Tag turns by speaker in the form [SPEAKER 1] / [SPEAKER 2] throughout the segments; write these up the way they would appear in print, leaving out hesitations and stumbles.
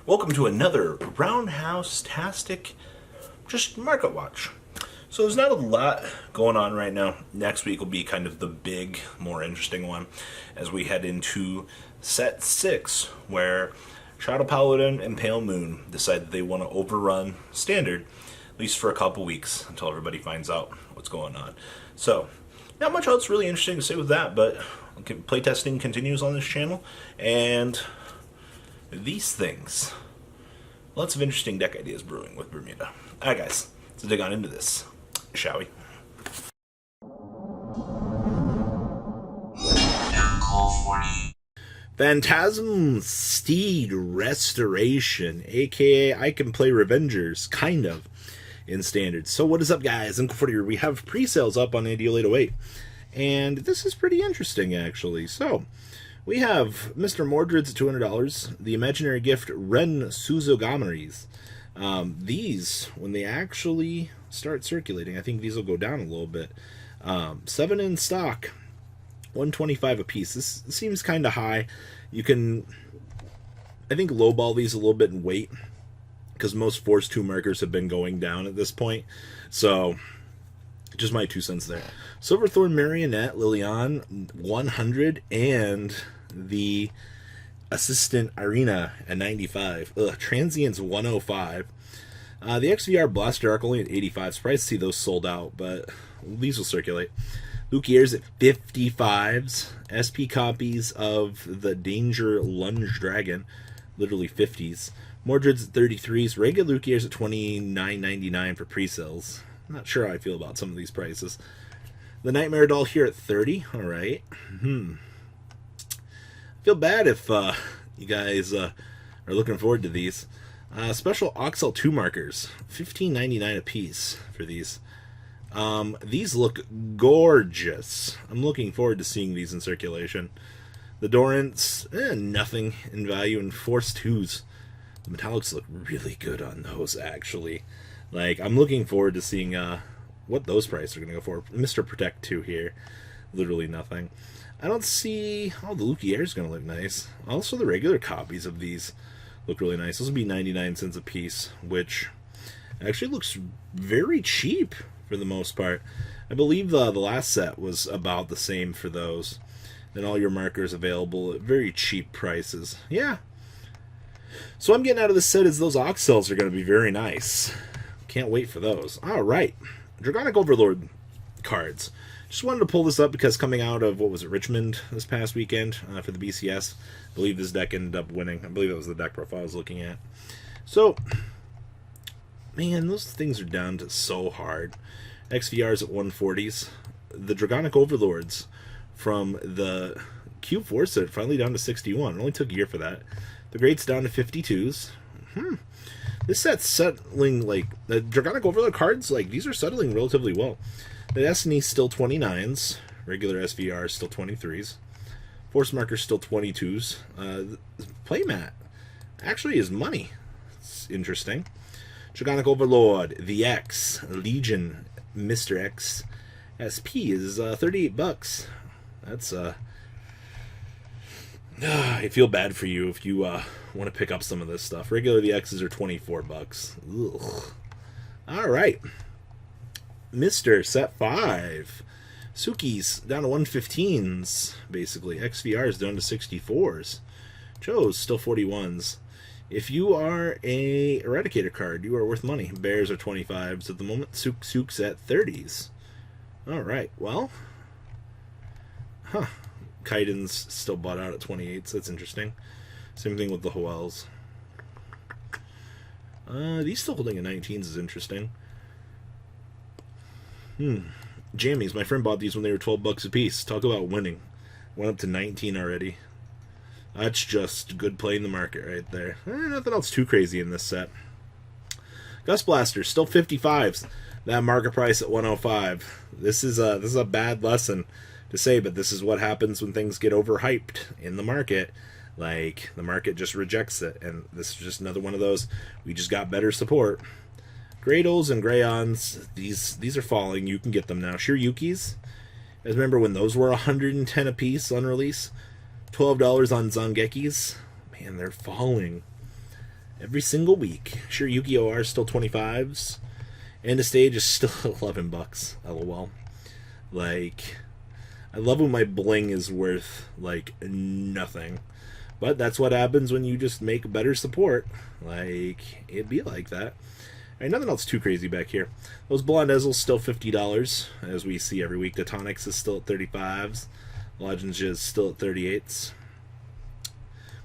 [SPEAKER 1] Welcome to another Roundhouse-tastic just market watch. So there's not a lot going on right now. Next week will be kind of the big, more interesting one as we head into set 6, where Shadow Paladin and Pale Moon decide that they want to overrun Standard, at least for a couple weeks, until everybody finds out what's going on. So, not much else really interesting to say with that, but playtesting continues on this channel, and these things. Lots of interesting deck ideas brewing with Bermuda. Alright guys, let's dig on into this, shall we? Phantasmal Steed Restoration, aka I can play Revengers, kind of, in Standard. So what is up guys, I'm Cool here. We have pre-sales up on Ideal 808, and this is pretty interesting actually. So, we have Mr. Mordred's at $200, the Imaginary Gift Ren Suzugameris. These, when they actually start circulating, I think these will go down a little bit. 7 in stock, $125 a piece. This seems kind of high. You can, I think, lowball these a little bit in weight, because most Force 2 markers have been going down at this point. So, just my 2 cents there. Silverthorn Marionette, Lilian, 100, and the Assistant Irina at 95. Transient's 105. The XVR Blaster Arc only at 85. Surprised to see those sold out, but these will circulate. Lukiers at 55s. SP copies of the Danger Lunge Dragon, literally 50s. Mordred's at 33s. Regular Lukiers at $29.99 for pre-sales. Not sure how I feel about some of these prices. The Nightmare Doll here at 30. Alright. Feel bad if you guys are looking forward to these. Special Oxel 2 markers. $15.99 a piece for these. These look gorgeous. I'm looking forward to seeing these in circulation. The Dorrants, nothing in value. And Force 2s. The metallics look really good on those, actually. Like, I'm looking forward to seeing what those prices are going to go for. Mr. Protect 2 here. Literally nothing. I don't see... Oh, the Lukier is going to look nice. Also, the regular copies of these look really nice. Those will be 99 cents a piece, which actually looks very cheap for the most part. I believe the last set was about the same for those. And all your markers available at very cheap prices. Yeah. So I'm getting out of this set is those Oxels are going to be very nice. Can't wait for those. Alright. Dragonic Overlord cards. Just wanted to pull this up because coming out of, what was it, Richmond this past weekend for the BCS. I believe this deck ended up winning. I believe that was the deck profile I was looking at. So, man, those things are down to so hard. XVR's at 140s. The Dragonic Overlords from the Q4 set finally down to 61. It only took a year for that. The Greats down to 52s. This set's settling, like, the Dragonic Overlord cards, like, these are settling relatively well. The Destiny's still 29s. Regular SVR is still 23s. Force Marker's still 22s. Playmat actually is money. It's interesting. Dragonic Overlord, the X, Legion, Mr. X, SP is 38 bucks. That's, I feel bad for you if you want to pick up some of this stuff. Regular the X's are 24 bucks. Ugh. All right. Mr. Set 5. Sookies down to 115s, basically. XVR's down to 64s. Joe's still 41s. If you are a Eradicator card, you are worth money. Bears are 25s at the moment. Sook's at 30s. All right. Well, Kaiden's still bought out at 28s. That's interesting. Same thing with the Hoels. These still holding at 19s is interesting. Jammies. My friend bought these when they were 12 bucks a piece. Talk about winning. Went up to 19 already. That's just good play in the market right there. Nothing else too crazy in this set. Gus Blasters still 55s. That market price at 105. This is a bad lesson to say, but this is what happens when things get overhyped in the market. Like, the market just rejects it, and this is just another one of those. We just got better support. Gradles and Grayons, these are falling. You can get them now. Yukis. You guys remember when those were 110 a piece on release? $12 on Zangekis. Man, they're falling. every single week. Sure, Yukio are still 25s. End of stage is still $11. LOL. Like, I love when my bling is worth, like, nothing. But that's what happens when you just make better support. Like, it'd be like that. Alright, nothing else too crazy back here. Those blonde Ezels still $50, as we see every week. The Tonics is still at 35s. Legends is still at 38s.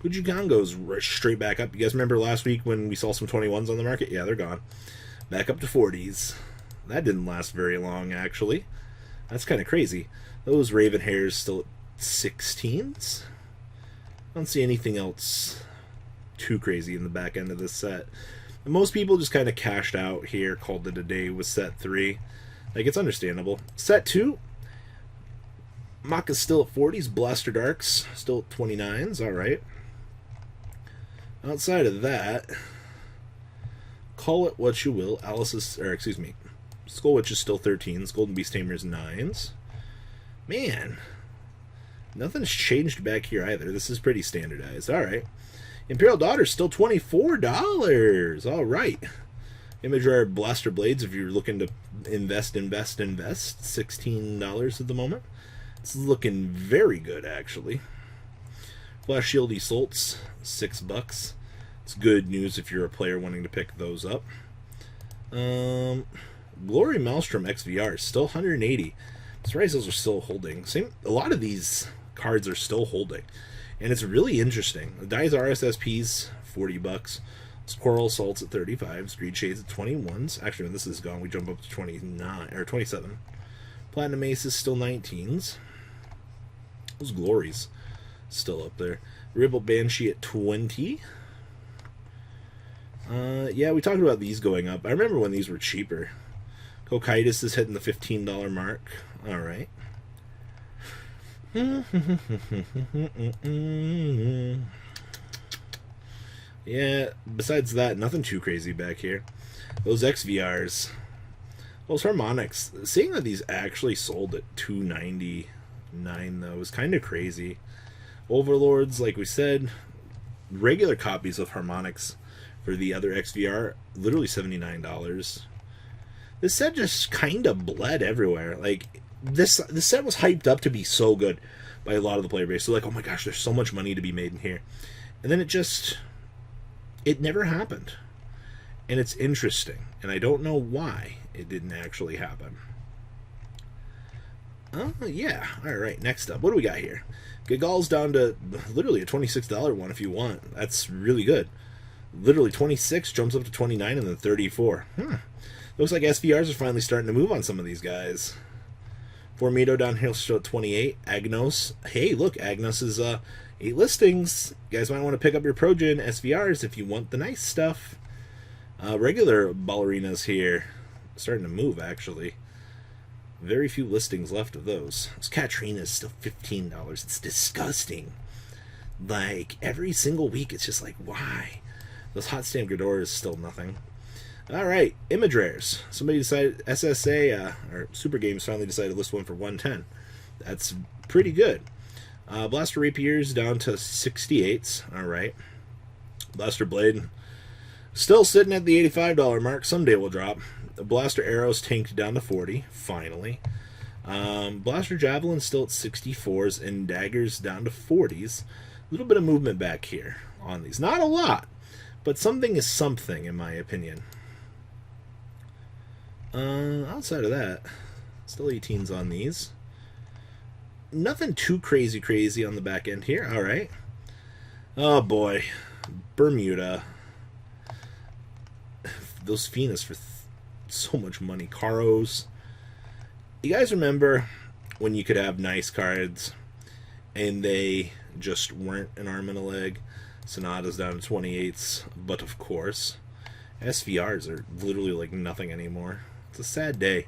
[SPEAKER 1] Gujigan goes straight back up. You guys remember last week when we saw some 21s on the market? Yeah, they're gone. Back up to 40s. That didn't last very long, actually. That's kind of crazy. Those Raven Hairs still at 16s. I don't see anything else too crazy in the back end of this set. And most people just kind of cashed out here, called it a day with set 3. Like, it's understandable. Set 2, Maka's still at 40s. Blaster Darks still at 29s. Alright. Outside of that, call it what you will. Alice's, or excuse me, Skull Witch is still 13s. Golden Beast Tamer's 9s. Man, nothing's changed back here either. This is pretty standardized. Alright. Imperial Daughter's still $24. Alright. Image Rare Blaster Blades, if you're looking to invest. $16 at the moment. It's looking very good, actually. Flash Shield Isolts, $6. It's good news if you're a player wanting to pick those up. Glory Malstrom XR, still 180. Presales are still holding. A lot of these cards are still holding. And it's really interesting. The Dies RSSP's $40. Squirrel Salts at 35s. Greed Shades at 21s. Actually, when this is gone, we jump up to 29 or 27. Platinum Ace is still 19s. Those Glories still up there. Ribble Banshee at 20. Yeah, we talked about these going up. I remember when these were cheaper. Cocytus is hitting the $15 mark. Alright. Yeah, besides that, nothing too crazy back here. Those XVRs. Those Harmonix. Seeing that these actually sold at $2.99 though is kind of crazy. Overlords, like we said, regular copies of Harmonix for the other XVR, literally $79. This set just kind of bled everywhere. Like, this set was hyped up to be so good by a lot of the player base. So like, oh my gosh, there's so much money to be made in here. And then it never happened. And it's interesting. And I don't know why it didn't actually happen. Yeah. Alright, next up. What do we got here? Gagal's down to literally a $26 one if you want. That's really good. Literally 26 jumps up to 29 and then 34. Looks like SVRs are finally starting to move on some of these guys. Formido down here still at 28. Agnos. Hey, look, Agnos is 8 listings. You guys might want to pick up your Progen SVRs if you want the nice stuff. Regular ballerinas here. Starting to move, actually. Very few listings left of those. This Katrina is still $15. It's disgusting. Like, every single week, it's just like, why? Those Hot Stamp Ghidorah is still nothing. Alright, Image Rares. Somebody decided, SSA, or Super Games finally decided to list one for 110. That's pretty good. Blaster Rapiers down to 68s. Alright. Blaster Blade still sitting at the $85 mark. Someday will drop. The Blaster Arrows tanked down to 40, finally. Blaster Javelin still at 64s, and Daggers down to 40s. A little bit of movement back here on these. Not a lot, but something is something, in my opinion. Outside of that, still 18s on these. Nothing too crazy on the back end here. Alright. Oh boy. Bermuda. Those Phoenix for so much money. Karos. You guys remember when you could have nice cards and they just weren't an arm and a leg? Sonata's down to 28s, but of course, SVRs are literally like nothing anymore. It's a sad day.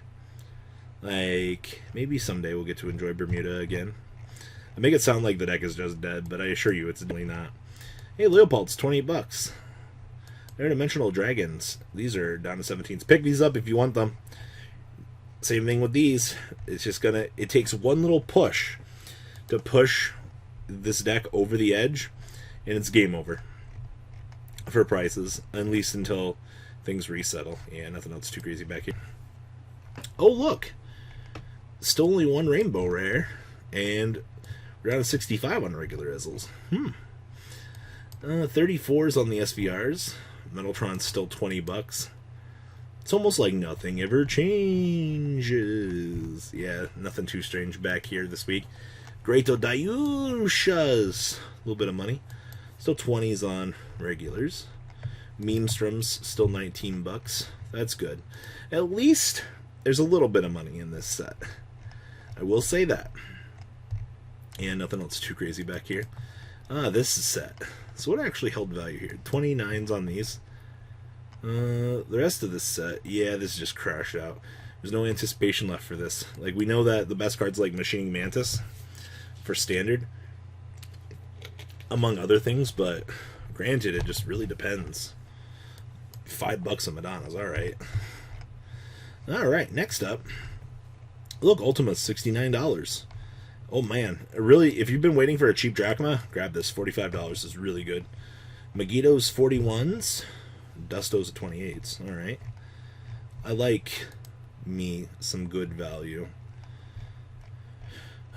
[SPEAKER 1] Like, maybe someday we'll get to enjoy Bermuda again. I make it sound like the deck is just dead, but I assure you it's definitely not. Hey, Leopold's $28. They're Dimensional Dragons. These are down to 17s. Pick these up if you want them. Same thing with these. It's just gonna, it takes one little push to push this deck over the edge, and it's game over. for prices, at least until things resettle. Yeah, nothing else too crazy back here. Oh, look! Still only one rainbow rare, and we're down to 65 on regular Ezels. 34s on the SVRs. Metaltron's still 20 bucks. It's almost like nothing ever changes. Yeah, nothing too strange back here this week. Greato Dayushas, a little bit of money. Still 20s on regulars. Memestroms still 19 bucks. That's good. At least there's a little bit of money in this set. I will say that. And nothing else too crazy back here. This is set. So what actually held value here? 29s on these. The rest of this set, yeah, this just crashed out. There's no anticipation left for this. Like, we know that the best cards like Machining Mantis for standard, among other things, but granted, it just really depends. $5 a Madonna's alright. Alright, next up. Look, Ultima's $69. Oh man, really, if you've been waiting for a cheap drachma, grab this. $45 is really good. Megiddo's 41s. Dusto's at 28s. Alright. I like me some good value.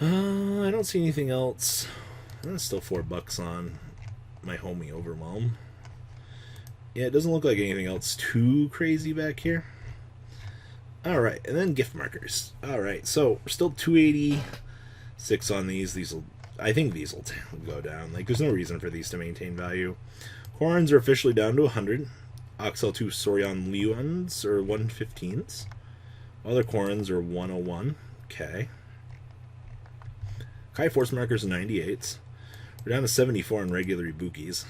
[SPEAKER 1] I don't see anything else. Still $4 on my homie Overwhelm. Yeah, it doesn't look like anything else too crazy back here. Alright, and then gift markers. Alright, so we're still 286 on these. I think these will go down. Like, there's no reason for these to maintain value. Horns are officially down to 100. Oxel 2 Sorion Leons are 115s. Other Corons are 101. Okay. Kai Force markers are 98s. We're down to 74 on regular Ibukis.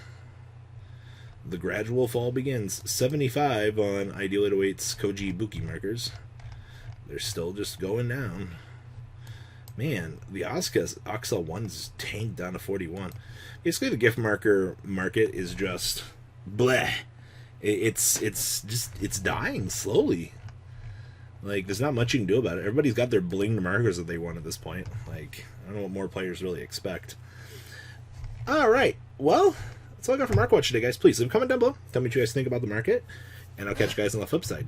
[SPEAKER 1] The gradual fall begins. 75 on Ideal 808's Koji Ibuki markers. They're still just going down. Man, the Oxel 1's tanked down to 41. Basically, the gift marker market is just bleh. It's dying slowly. Like, there's not much you can do about it. Everybody's got their blinged markers that they want at this point. Like, I don't know what more players really expect. Alright, well, that's all I got for Market Watch today, guys. Please leave a comment down below. Tell me what you guys think about the market. And I'll catch you guys on the flip side.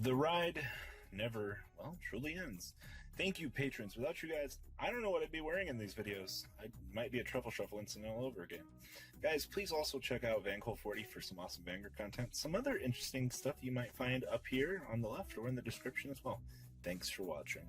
[SPEAKER 1] The ride never, well, truly ends. Thank you, patrons. Without you guys, I don't know what I'd be wearing in these videos. I might be a Truffle Shuffle incident all over again. Guys, please also check out Vanguard 40 for some awesome Vanguard content. Some other interesting stuff you might find up here on the left or in the description as well. Thanks for watching.